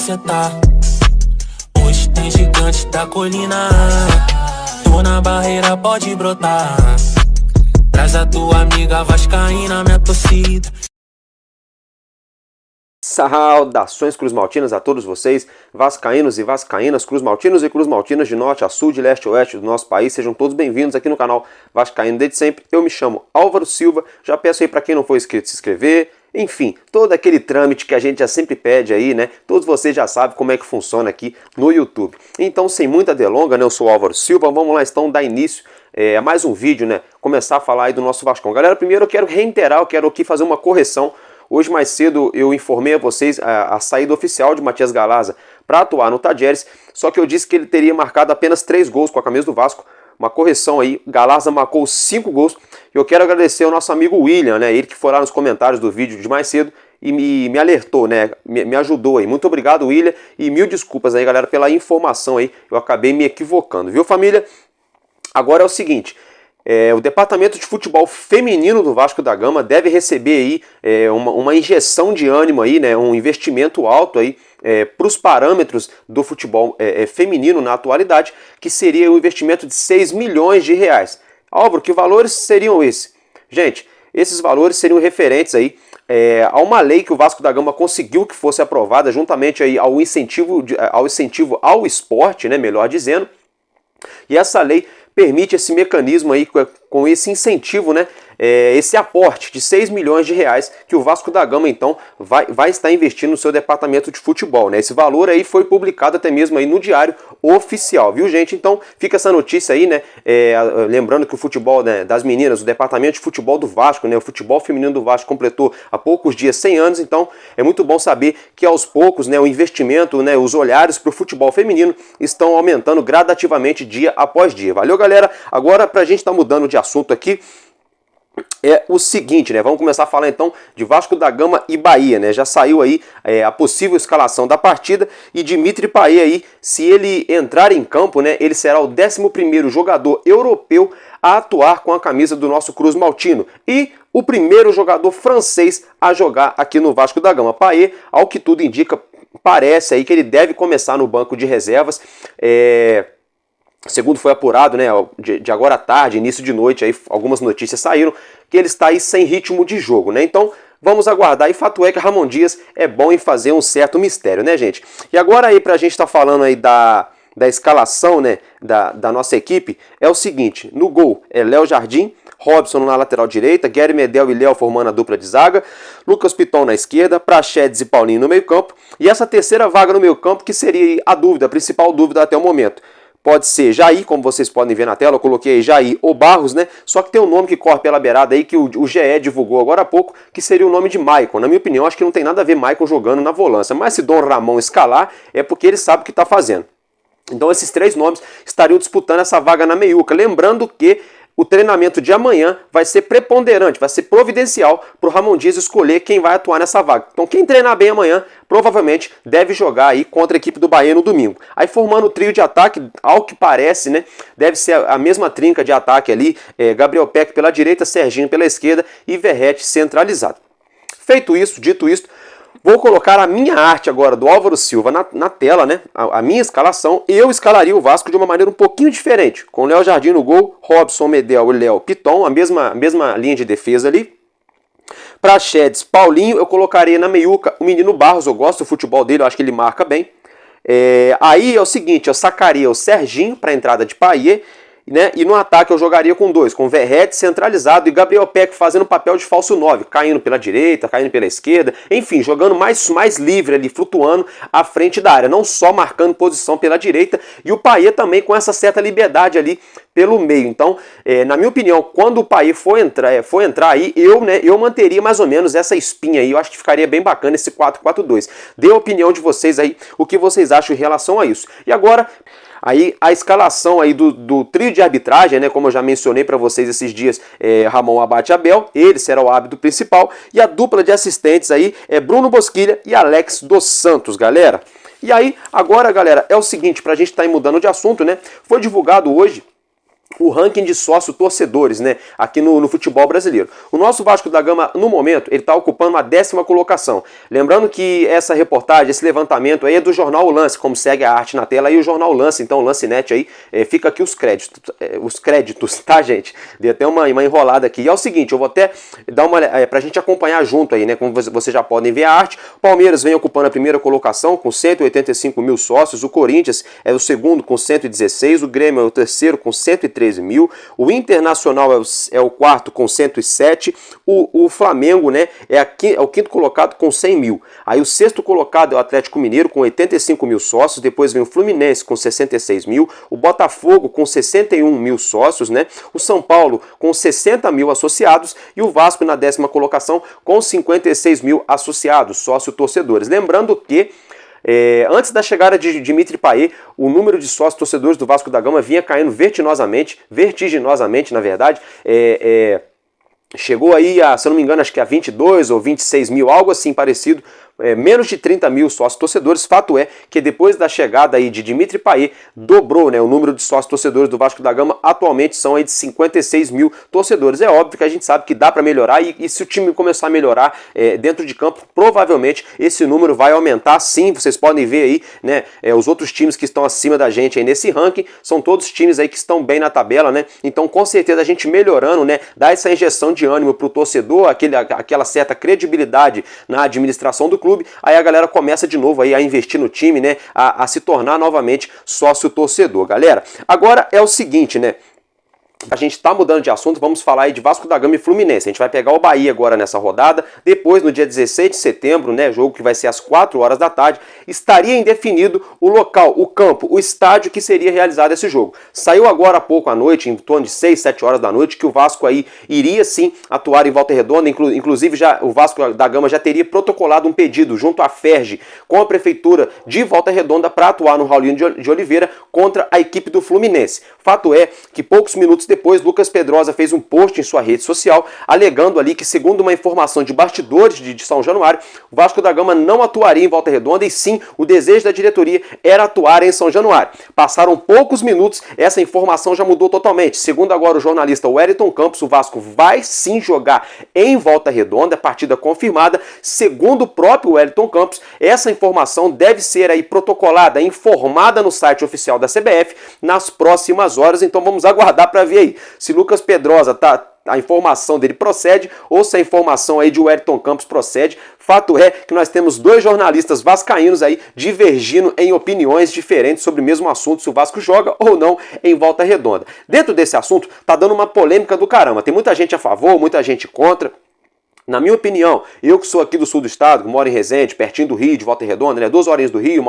cê tá. Hoje tem gigante da colina. Tô na barreira, pode brotar. Traz a tua amiga vascaína, minha torcida. Saudações cruzmaltinas a todos vocês, vascaínos e vascaínas, cruzmaltinos e cruzmaltinas de norte a sul, de leste a oeste do nosso país. Sejam todos bem-vindos aqui no canal Vascaíno desde sempre. Eu me chamo Álvaro Silva, já peço aí para quem não for inscrito se inscrever. Enfim, todo aquele trâmite que a gente já sempre pede aí, né? Todos vocês já sabem como é que funciona aqui no YouTube. Então, sem muita delonga, né? Eu sou o Álvaro Silva, vamos lá então dar início a mais um vídeo, né? Começar a falar aí do nosso Vascão. Galera, primeiro eu quero reiterar, eu quero aqui fazer uma correção. Hoje mais cedo eu informei a vocês a saída oficial de Matias Galaza para atuar no Tajeres, só que eu disse que ele teria marcado apenas 3 gols com a camisa do Vasco. Uma correção aí, Galaza marcou 5 gols. E eu quero agradecer ao nosso amigo William, né? Ele que foi lá nos comentários do vídeo de mais cedo e me alertou, né? Me ajudou aí. Muito obrigado, William, e mil desculpas aí, galera, pela informação aí. Eu acabei me equivocando, viu, família? Agora é o seguinte... o departamento de futebol feminino do Vasco da Gama deve receber aí uma injeção de ânimo aí, né, um investimento alto aí para os parâmetros do futebol feminino na atualidade, que seria um investimento de 6 milhões de reais. Álvaro, que valores seriam esses? Gente, esses valores seriam referentes aí a uma lei que o Vasco da Gama conseguiu que fosse aprovada juntamente aí ao incentivo ao esporte, né, melhor dizendo, e essa lei permite esse mecanismo aí, com esse incentivo, né, esse aporte de 6 milhões de reais que o Vasco da Gama, então, vai estar investindo no seu departamento de futebol, né? Esse valor aí foi publicado até mesmo aí no Diário Oficial, viu, gente? Então, fica essa notícia aí, né? Lembrando que o futebol, né, das meninas, o departamento de futebol do Vasco, né, o futebol feminino do Vasco completou há poucos dias 100 anos, então é muito bom saber que aos poucos, né, o investimento, né, os olhares para o futebol feminino estão aumentando gradativamente dia após dia. Valeu, galera? Agora, pra gente estar mudando de assunto aqui, é o seguinte, né? Vamos começar a falar então de Vasco da Gama e Bahia, né? Já saiu aí a possível escalação da partida e Dimitri Payet aí, se ele entrar em campo, né? Ele será o 11º jogador europeu a atuar com a camisa do nosso Cruz Maltino e o primeiro jogador francês a jogar aqui no Vasco da Gama. Payet, ao que tudo indica, parece aí que ele deve começar no banco de reservas. Segundo foi apurado, né, de agora à tarde, início de noite, aí algumas notícias saíram, que ele está aí sem ritmo de jogo, né? Então, vamos aguardar. E fato é que Ramon Dias é bom em fazer um certo mistério, né, gente? E agora aí, pra gente estar falando aí da escalação, né, da nossa equipe, é o seguinte: no gol é Léo Jardim, Robson na lateral direita, Guilherme Medel e Léo formando a dupla de zaga, Lucas Piton na esquerda, Praxedes e Paulinho no meio campo, e essa terceira vaga no meio campo que seria a principal dúvida até o momento. Pode ser Jair, como vocês podem ver na tela, eu coloquei aí Jair ou Barros, né? Só que tem um nome que corre pela beirada aí, que o GE divulgou agora há pouco, que seria o nome de Maicon. Na minha opinião, acho que não tem nada a ver Maicon jogando na volância, mas se Dom Ramon escalar, é porque ele sabe o que está fazendo. Então esses 3 nomes estariam disputando essa vaga na meiuca. Lembrando que o treinamento de amanhã vai ser preponderante, vai ser providencial para o Ramon Dias escolher quem vai atuar nessa vaga. Então quem treinar bem amanhã, provavelmente deve jogar aí contra a equipe do Bahia no domingo. Aí formando o trio de ataque, ao que parece, né, deve ser a mesma trinca de ataque ali, Gabriel Peck pela direita, Serginho pela esquerda e Verratti centralizado. Feito isso, dito isso, vou colocar a minha arte agora do Álvaro Silva na tela, né? A minha escalação. Eu escalaria o Vasco de uma maneira um pouquinho diferente. Com Léo Jardim no gol, Robson, Medel e Léo Piton, a mesma linha de defesa ali. Praxedes, Paulinho, eu colocaria na meiuca o menino Barros. Eu gosto do futebol dele, eu acho que ele marca bem. Aí é o seguinte, eu sacaria o Serginho para a entrada de Payet, né? E no ataque eu jogaria com 2, com Verratti centralizado e Gabriel Peck fazendo papel de falso 9, caindo pela direita, caindo pela esquerda, enfim, jogando mais livre ali, flutuando à frente da área, não só marcando posição pela direita, e o Payet também com essa certa liberdade ali pelo meio. Então, na minha opinião, quando o Payet for entrar aí, eu manteria mais ou menos essa espinha aí, eu acho que ficaria bem bacana esse 4-4-2. Dê a opinião de vocês aí, o que vocês acham em relação a isso. E agora, aí a escalação aí do trio de arbitragem, né, como eu já mencionei para vocês esses dias, Ramon Abate Abel, ele será o árbitro principal, e a dupla de assistentes aí é Bruno Bosquilha e Alex dos Santos, galera. E aí, agora, galera, é o seguinte, pra gente estar mudando de assunto, né, foi divulgado hoje o ranking de sócio-torcedores, né, aqui no futebol brasileiro. O nosso Vasco da Gama, no momento, ele está ocupando a 10ª colocação. Lembrando que essa reportagem, esse levantamento aí é do Jornal O Lance, como segue a arte na tela aí, o Jornal O Lance, então o Lance.net aí, fica aqui os créditos, tá, gente? Dei até uma enrolada aqui. E é o seguinte, eu vou até dar uma pra gente acompanhar junto aí, né, como vocês já podem ver a arte. O Palmeiras vem ocupando a 1ª colocação com 185 mil sócios, o Corinthians é o segundo com 116, o Grêmio é o terceiro com 113 mil, o Internacional é o quarto com 107, o Flamengo, né, é o quinto colocado com 100 mil. Aí o sexto colocado é o Atlético Mineiro com 85 mil sócios, depois vem o Fluminense com 66 mil, o Botafogo com 61 mil sócios, né, o São Paulo com 60 mil associados e o Vasco na 10ª colocação com 56 mil associados, sócio-torcedores. Lembrando que antes da chegada de Dimitri Payet, o número de sócios torcedores do Vasco da Gama vinha caindo vertiginosamente, na verdade. Chegou aí a, se eu não me engano, acho que a 22 ou 26 mil, algo assim parecido, menos de 30 mil sócios torcedores. Fato é que depois da chegada aí de Dimitri Payet, dobrou, né, o número de sócios torcedores do Vasco da Gama. Atualmente são aí de 56 mil torcedores. É óbvio que a gente sabe que dá para melhorar e se o time começar a melhorar dentro de campo, provavelmente esse número vai aumentar sim. Vocês podem ver aí, né, os outros times que estão acima da gente aí nesse ranking, são todos times aí que estão bem na tabela, né? Então com certeza a gente melhorando, né, dá essa injeção de ânimo pro torcedor, aquela certa credibilidade na administração do clube, aí a galera começa de novo aí a investir no time, né, a se tornar novamente sócio-torcedor, galera. Agora é o seguinte, né, a gente está mudando de assunto, vamos falar aí de Vasco da Gama e Fluminense. A gente vai pegar o Bahia agora nessa rodada, depois no dia 16 de setembro, né, jogo que vai ser às 4 horas da tarde, estaria indefinido o local, o campo, o estádio que seria realizado esse jogo. Saiu agora há pouco à noite, em torno de 6, 7 horas da noite, que o Vasco aí iria sim atuar em Volta Redonda, inclusive o Vasco da Gama já teria protocolado um pedido junto à FERJ com a Prefeitura de Volta Redonda para atuar no Raulino de Oliveira contra a equipe do Fluminense. Fato é que poucos minutos depois, Lucas Pedrosa fez um post em sua rede social, alegando ali que, segundo uma informação de bastidores de São Januário, o Vasco da Gama não atuaria em Volta Redonda e sim, o desejo da diretoria era atuar em São Januário. Passaram poucos minutos, essa informação já mudou totalmente. Segundo agora o jornalista Wellington Campos, o Vasco vai sim jogar em Volta Redonda, partida confirmada. Segundo o próprio Wellington Campos, essa informação deve ser aí protocolada, informada no site oficial da CBF nas próximas horas, então vamos aguardar para ver aí se Lucas Pedrosa a informação dele procede ou se a informação aí de Wellington Campos procede. Fato é que nós temos dois jornalistas vascaínos aí divergindo em opiniões diferentes sobre o mesmo assunto, se o Vasco joga ou não em Volta Redonda. Dentro desse assunto tá dando uma polêmica do caramba, tem muita gente a favor, muita gente contra. Na minha opinião, eu que sou aqui do sul do estado, que moro em Resende, pertinho do Rio, de Volta Redonda, né, 2 horinhas do Rio,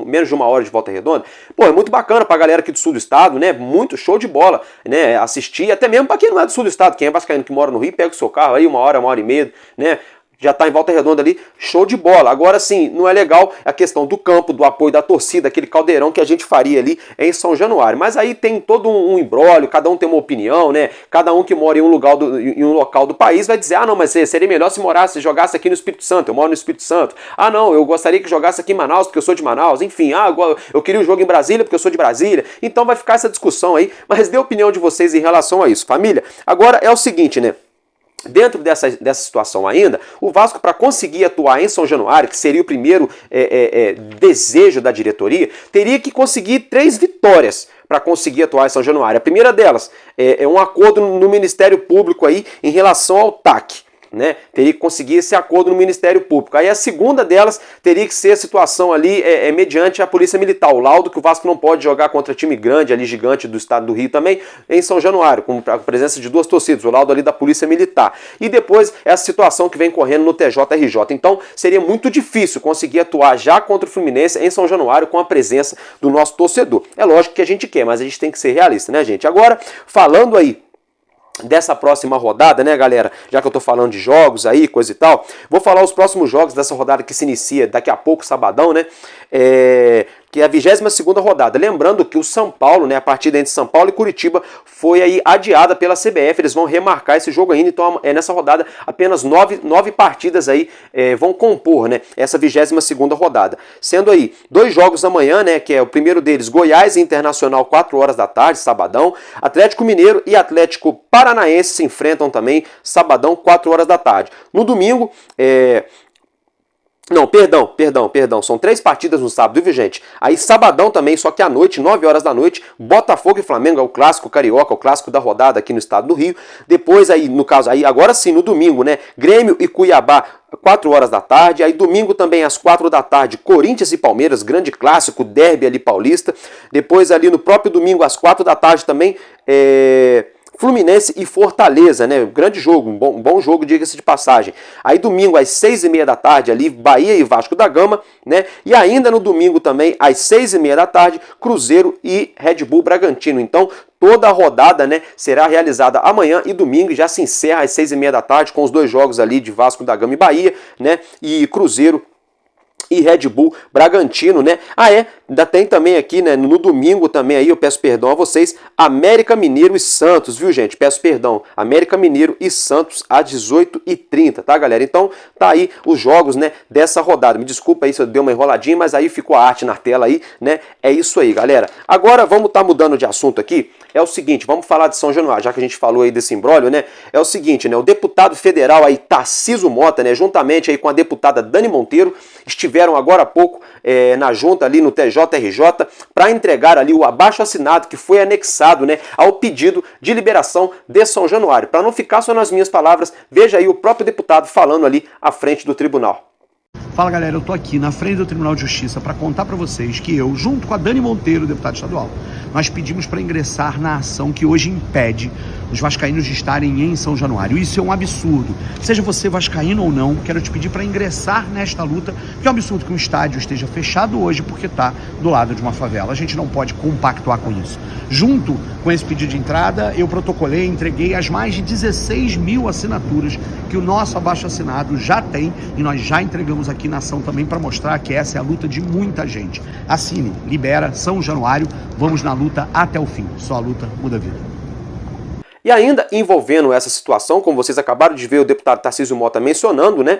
menos de 1 hora de Volta Redonda, pô, é muito bacana pra galera aqui do sul do estado, né, muito show de bola, né, assistir, até mesmo pra quem não é do sul do estado, quem é vascaíno que mora no Rio, pega o seu carro aí, 1 hora e meia, né, já está em Volta Redonda ali, show de bola. Agora sim, não é legal a questão do campo, do apoio da torcida, aquele caldeirão que a gente faria ali em São Januário. Mas aí tem todo um imbróglio, cada um tem uma opinião, né? Cada um que mora em um local do país vai dizer, ah não, mas seria melhor se jogasse aqui no Espírito Santo, eu moro no Espírito Santo. Ah não, eu gostaria que jogasse aqui em Manaus, porque eu sou de Manaus. Enfim, eu queria o jogo em Brasília, porque eu sou de Brasília. Então vai ficar essa discussão aí, mas dê a opinião de vocês em relação a isso, família. Agora é o seguinte, né? Dentro dessa situação ainda, o Vasco, para conseguir atuar em São Januário, que seria o primeiro desejo da diretoria, teria que conseguir 3 vitórias para conseguir atuar em São Januário. A primeira delas é um acordo no Ministério Público aí em relação ao TAC. Né? Teria que conseguir esse acordo no Ministério Público. Aí a segunda delas teria que ser a situação ali mediante a Polícia Militar, o laudo que o Vasco não pode jogar contra time grande, ali gigante do estado do Rio também, em São Januário, com a presença de 2 torcidas, o laudo ali da Polícia Militar. E depois essa situação que vem correndo no TJRJ. Então seria muito difícil conseguir atuar já contra o Fluminense em São Januário com a presença do nosso torcedor. É lógico que a gente quer, mas a gente tem que ser realista, né, gente? Agora, falando aí dessa próxima rodada, né, galera? Já que eu tô falando de jogos aí, coisa e tal, vou falar os próximos jogos dessa rodada que se inicia daqui a pouco, sabadão, né? que é a 22ª rodada. Lembrando que o São Paulo, né, a partida entre São Paulo e Curitiba foi aí adiada pela CBF, eles vão remarcar esse jogo ainda, então nessa rodada apenas nove partidas aí vão compor, né, essa 22ª rodada. Sendo aí 2 jogos amanhã, né, que é o primeiro deles, Goiás e Internacional, 4 horas da tarde, sabadão. Atlético Mineiro e Atlético Paranaense se enfrentam também, sabadão, 4 horas da tarde. No domingo, Não, perdão. São 3 partidas no sábado, viu, gente? Aí sabadão também, só que à noite, 9 horas da noite, Botafogo e Flamengo, é o clássico carioca, o clássico da rodada aqui no estado do Rio. Depois aí, no caso, aí agora sim, no domingo, né? Grêmio e Cuiabá, 4 horas da tarde. Aí domingo também às 4 da tarde, Corinthians e Palmeiras, grande clássico, derby ali paulista. Depois ali no próprio domingo às 4 da tarde também, Fluminense e Fortaleza, né? Grande jogo, um bom jogo, diga-se de passagem. Aí domingo às 6h30 da tarde ali, Bahia e Vasco da Gama, né? E ainda no domingo também às 6h30 da tarde, Cruzeiro e Red Bull Bragantino. Então toda a rodada, né, será realizada amanhã e domingo, e já se encerra às 6h30 da tarde com os 2 jogos ali de Vasco da Gama e Bahia, né? E Cruzeiro e Red Bull Bragantino, né? Ainda tem também aqui, né, no domingo também aí, eu peço perdão a vocês, América Mineiro e Santos, viu, gente? Peço perdão, América Mineiro e Santos às 18h30, tá, galera? Então, tá aí os jogos, né, dessa rodada. Me desculpa aí se eu dei uma enroladinha, mas aí ficou a arte na tela aí, né? É isso aí, galera. Agora, vamos estar mudando de assunto aqui. É o seguinte, vamos falar de São Januário, já que a gente falou aí desse imbróglio, né? É o seguinte, né? O deputado federal aí, Tarcísio Mota, né? Juntamente aí com a deputada Dani Monteiro, estiveram agora há pouco na junta ali no TJRJ para entregar ali o abaixo-assinado que foi anexado, né, ao pedido de liberação de São Januário. Para não ficar só nas minhas palavras, veja aí o próprio deputado falando ali à frente do tribunal. Fala, galera, eu tô aqui na frente do Tribunal de Justiça para contar para vocês que eu, junto com a Dani Monteiro, deputada estadual, nós pedimos para ingressar na ação que hoje impede os vascaínos de estarem em São Januário. Isso é um absurdo. Seja você vascaíno ou não, quero te pedir para ingressar nesta luta, que é um absurdo que um estádio esteja fechado hoje porque está do lado de uma favela. A gente não pode compactuar com isso. Junto com esse pedido de entrada, eu protocolei, entreguei as mais de 16 mil assinaturas que o nosso abaixo-assinado já tem e nós já entregamos aqui na ação também para mostrar que essa é a luta de muita gente. Assine, libera São Januário, vamos na luta até o fim. Só a luta muda a vida. E ainda envolvendo essa situação, como vocês acabaram de ver o deputado Tarcísio Mota mencionando, né?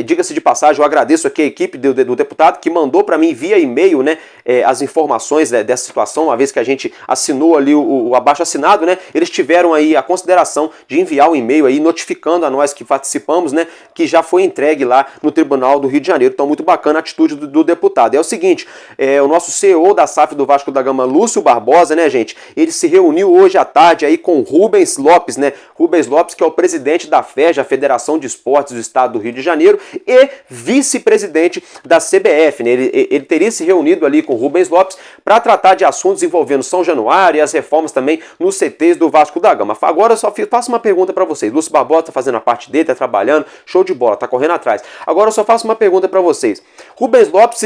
Diga-se de passagem, eu agradeço aqui a equipe do deputado que mandou para mim via e-mail, né, as informações dessa situação, uma vez que a gente assinou ali o abaixo-assinado, né? Eles tiveram aí a consideração de enviar um e-mail aí notificando a nós que participamos, né, que já foi entregue lá no Tribunal do Rio de Janeiro. Então, muito bacana a atitude do deputado. É o seguinte, o nosso CEO da SAF do Vasco da Gama, Lúcio Barbosa, né, gente? Ele se reuniu hoje à tarde aí com Rubens Lopes, né? Rubens Lopes, que é o presidente da FEJ, a Federação de Esportes do Estado do Rio de Janeiro, e vice-presidente da CBF, né? Ele teria se reunido ali com Rubens Lopes para tratar de assuntos envolvendo São Januário e as reformas também nos CTs do Vasco da Gama. Agora eu só faço uma pergunta para vocês. Lúcio Barbosa está fazendo a parte dele, está trabalhando, show de bola, está correndo atrás. Agora eu só faço uma pergunta para vocês. Rubens Lopes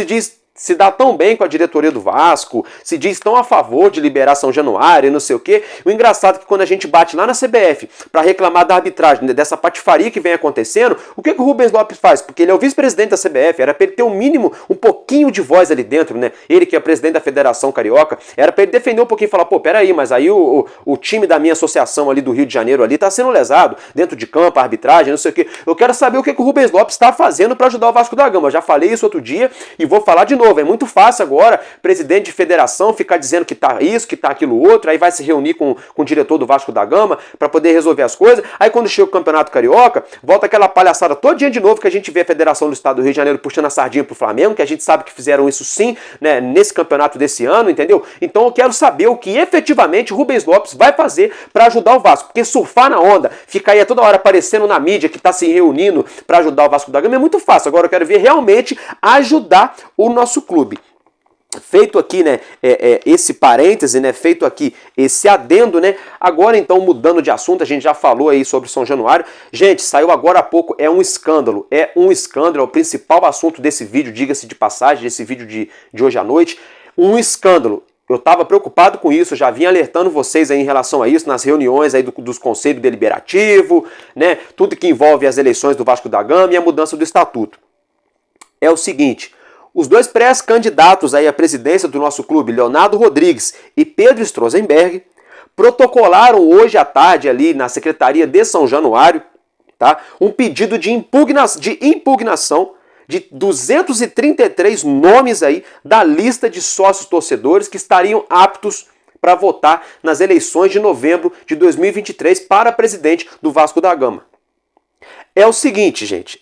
se dá tão bem com a diretoria do Vasco, se diz tão a favor de liberar São Januário e não sei o quê. O engraçado é que quando a gente bate lá na CBF para reclamar da arbitragem, né, dessa patifaria que vem acontecendo, o que o Rubens Lopes faz? Porque ele é o vice-presidente da CBF, era para ele ter um mínimo, um pouquinho de voz ali dentro, né? Ele que é presidente da Federação Carioca, era para ele defender um pouquinho e falar, pô, peraí, mas aí o time da minha associação ali do Rio de Janeiro ali tá sendo lesado, dentro de campo, a arbitragem, não sei o quê. Eu quero saber o que o Rubens Lopes está fazendo para ajudar o Vasco da Gama. Eu já falei isso outro dia e vou falar de novo. É muito fácil agora, presidente de federação, ficar dizendo que tá isso, que tá aquilo outro, aí vai se reunir com o diretor do Vasco da Gama para poder resolver as coisas. Aí quando chega o Campeonato Carioca, volta aquela palhaçada todo dia de novo que a gente vê a Federação do Estado do Rio de Janeiro puxando a sardinha pro Flamengo, que a gente sabe que fizeram isso sim, né, nesse campeonato desse ano, entendeu? Então eu quero saber o que efetivamente o Rubens Lopes vai fazer para ajudar o Vasco, porque surfar na onda, ficar aí toda hora aparecendo na mídia que tá se reunindo para ajudar o Vasco da Gama é muito fácil. Agora eu quero ver realmente ajudar o nosso clube. Feito aqui, né, esse parêntese, né, feito aqui esse adendo, né, agora então mudando de assunto, a gente já falou aí sobre São Januário, gente, saiu agora há pouco, é um escândalo, é o principal assunto desse vídeo, diga-se de passagem, desse vídeo de hoje à noite, um escândalo. Eu estava preocupado com isso, já vim alertando vocês aí em relação a isso, nas reuniões aí dos Conselhos Deliberativo, né, tudo que envolve as eleições do Vasco da Gama e a mudança do estatuto. É o seguinte, Os dois pré-candidatos aí à presidência do nosso clube, Leonardo Rodrigues e Pedro Strozenberg, protocolaram hoje à tarde ali na Secretaria de São Januário, tá, um pedido de impugnação de 233 nomes aí da lista de sócios torcedores que estariam aptos para votar nas eleições de novembro de 2023 para presidente do Vasco da Gama. É o seguinte, gente,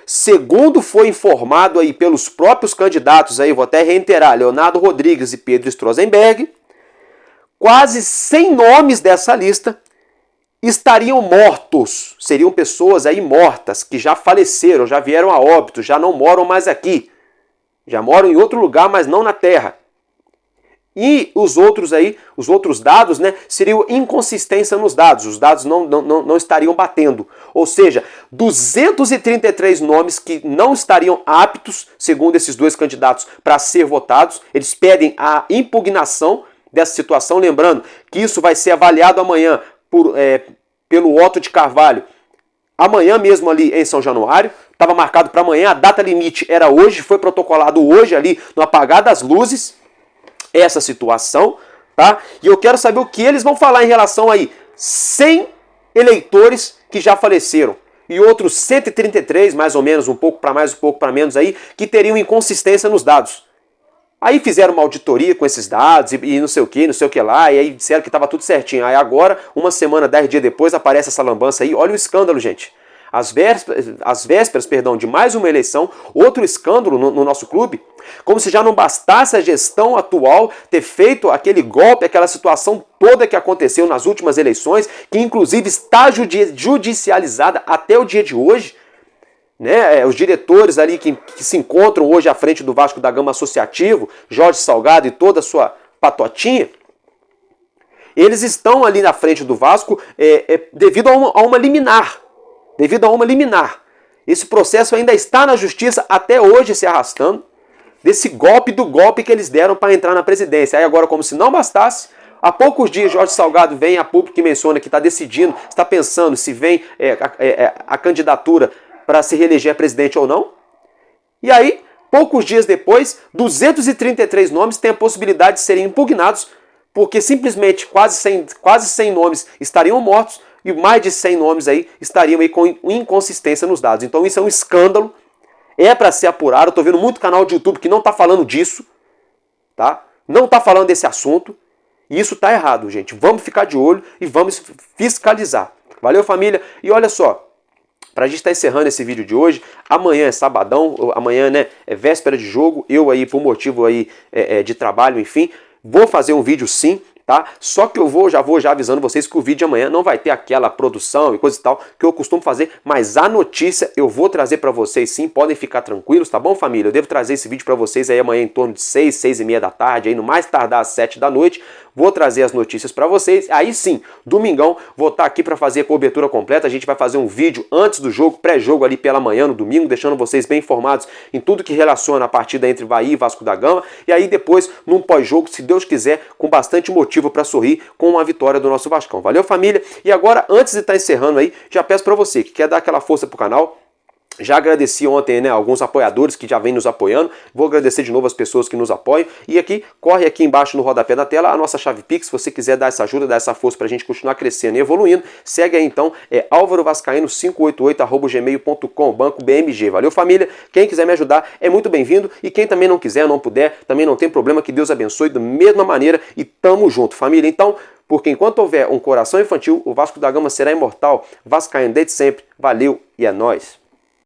segundo foi informado aí pelos próprios candidatos, aí vou até reiterar, Leonardo Rodrigues e Pedro Strozenberg, quase 100 nomes dessa lista estariam mortos, seriam pessoas aí mortas, que já faleceram, já vieram a óbito, já não moram mais aqui, já moram em outro lugar, mas não na terra. E os outros dados, né, seriam inconsistência nos dados, os dados não estariam batendo. Ou seja, 233 nomes que não estariam aptos, segundo esses dois candidatos, para ser votados. Eles pedem a impugnação dessa situação, lembrando que isso vai ser avaliado amanhã pelo Otto de Carvalho. Amanhã mesmo ali em São Januário, estava marcado para amanhã, a data limite era hoje, foi protocolado hoje ali no apagar das luzes, essa situação, tá? E eu quero saber o que eles vão falar em relação aí 100 eleitores que já faleceram e outros 133, mais ou menos, um pouco para mais, um pouco para menos aí, que teriam inconsistência nos dados. Aí fizeram uma auditoria com esses dados e não sei o que lá, e aí disseram que estava tudo certinho. Aí agora, uma semana, 10 dias depois, aparece essa lambança aí. Olha o escândalo, gente. Às vésperas, de mais uma eleição, outro escândalo no nosso clube, como se já não bastasse a gestão atual ter feito aquele golpe, aquela situação toda que aconteceu nas últimas eleições, que inclusive está judicializada até o dia de hoje, né? Os diretores ali que se encontram hoje à frente do Vasco da Gama Associativo, Jorge Salgado e toda a sua patotinha, eles estão ali na frente do Vasco devido a uma liminar. Esse processo ainda está na justiça até hoje se arrastando, desse golpe que eles deram para entrar na presidência. Aí agora, como se não bastasse, há poucos dias Jorge Salgado vem a público e menciona que está decidindo, está pensando se vem a candidatura para se reeleger presidente ou não. E aí, poucos dias depois, 233 nomes têm a possibilidade de serem impugnados, porque simplesmente quase 100 nomes estariam mortos, e mais de 100 nomes aí estariam aí com inconsistência nos dados. Então isso é um escândalo, é para ser apurado. Eu tô vendo muito canal de YouTube que não tá falando disso, tá? Não tá falando desse assunto, e isso tá errado, gente. Vamos ficar de olho e vamos fiscalizar. Valeu, família? E olha só, pra gente estar encerrando esse vídeo de hoje, amanhã é sabadão, amanhã, né, é véspera de jogo, eu aí por motivo aí de trabalho, enfim, vou fazer um vídeo sim, tá? Só que já vou avisando vocês que o vídeo de amanhã não vai ter aquela produção e coisa e tal que eu costumo fazer, mas a notícia eu vou trazer para vocês sim, podem ficar tranquilos, tá bom, família? Eu devo trazer esse vídeo para vocês aí amanhã em torno de 6h30 da tarde, aí no mais tardar às 7 da noite, vou trazer as notícias para vocês, aí sim, domingão, vou estar aqui para fazer a cobertura completa, a gente vai fazer um vídeo antes do jogo, pré-jogo ali pela manhã, no domingo, deixando vocês bem informados em tudo que relaciona a partida entre Bahia e Vasco da Gama, e aí depois, num pós-jogo, se Deus quiser, com bastante motivo para sorrir com a vitória do nosso Vascão. Valeu, família? E agora, antes de estar encerrando aí, já peço para você que quer dar aquela força pro canal. Já agradeci ontem, né, alguns apoiadores que já vêm nos apoiando. Vou agradecer de novo as pessoas que nos apoiam. E aqui, corre aqui embaixo no rodapé da tela a nossa chave Pix. Se você quiser dar essa ajuda, dar essa força pra gente continuar crescendo e evoluindo, segue aí então, alvarovascaíno588@gmail.com, Banco BMG. Valeu, família? Quem quiser me ajudar é muito bem-vindo. E quem também não quiser, não puder, também não tem problema, que Deus abençoe da mesma maneira. E tamo junto, família. Então, porque enquanto houver um coração infantil, o Vasco da Gama será imortal. Vascaíno desde sempre. Valeu e é nóis.